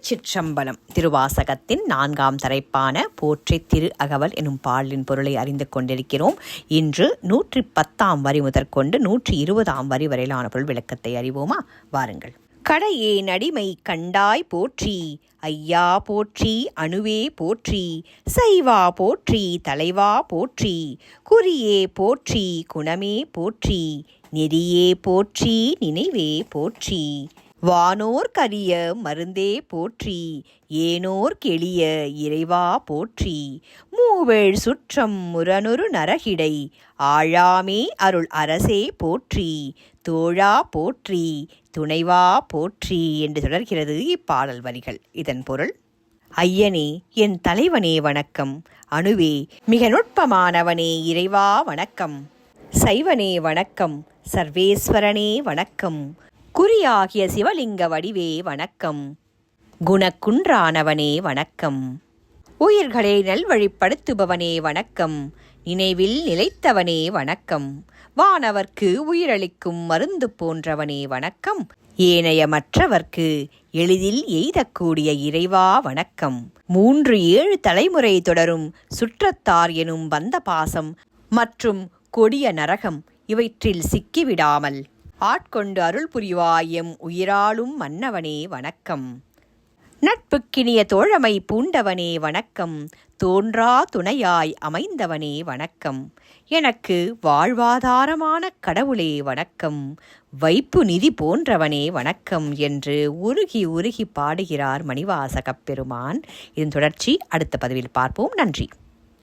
திருச்சிற்றம்பலம். திருவாசகத்தின் 4ஆம் தலைப்பான போற்றி திரு அகவல் எனும் பாடலின் பொருளை அறிந்து கொண்டிருக்கிறோம். இன்று 110ஆம் வரி முதற்கொண்டு 120ஆம் வரி வரையிலான பொருள் விளக்கத்தை அறிவோமா? வாருங்கள். கடையே நடிமை கண்டாய் போற்றி, ஐயா போற்றி, அணுவே போற்றி, சைவா போற்றி, தலைவா போற்றி, குறியே போற்றி, குணமே போற்றி, நெறியே போற்றி, நினைவே போற்றி, வானோர் கரிய மருந்தே போற்றி, ஏனோர் கெளிய இறைவா போற்றி, மூவேழ் சுற்றம் முரணுறு நரகிடை ஆழாமே அருள் அரசே போற்றி, தோழா போற்றி, துணைவா போற்றி என்று தொடர்கிறது இப்பாடல் வரிகள். இதன் பொருள்: ஐயனே என் தலைவனே வணக்கம், அணுவே மிக நுட்பமானவனே இறைவா வணக்கம், சைவனே வணக்கம், சர்வேஸ்வரனே வணக்கம், குறியாகிய சிவலிங்க வடிவே வணக்கம், குணக்குன்றானவனே வணக்கம், உயிர்களை நல்வழிப்படுத்துபவனே வணக்கம், நினைவில் நிலைத்தவனே வணக்கம், வானவர்க்கு உயிரளிக்கும் மருந்து போன்றவனே வணக்கம், ஏனைய மற்றவர்க்கு எளிதில் எய்தக்கூடிய இறைவா வணக்கம், 3-7 தலைமுறை தொடரும் சுற்றத்தார் எனும் பந்த பாசம் மற்றும் கொடிய நரகம் இவற்றில் சிக்கிவிடாமல் ஆட்கொண்டு அருள் புரிவாயம் உயிராளும் மன்னவனே வணக்கம், நட்புக்கினிய தோழமை பூண்டவனே வணக்கம், தோன்றா துணையாய் அமைந்தவனே வணக்கம், எனக்கு வாழ்வாதாரமான கடவுளே வணக்கம், வைப்பு நிதி போன்றவனே வணக்கம் என்று உருகி உருகி பாடுகிறார் மணிவாசகப் பெருமான். இதன் தொடர்ச்சி அடுத்த பதிவில் பார்ப்போம். நன்றி.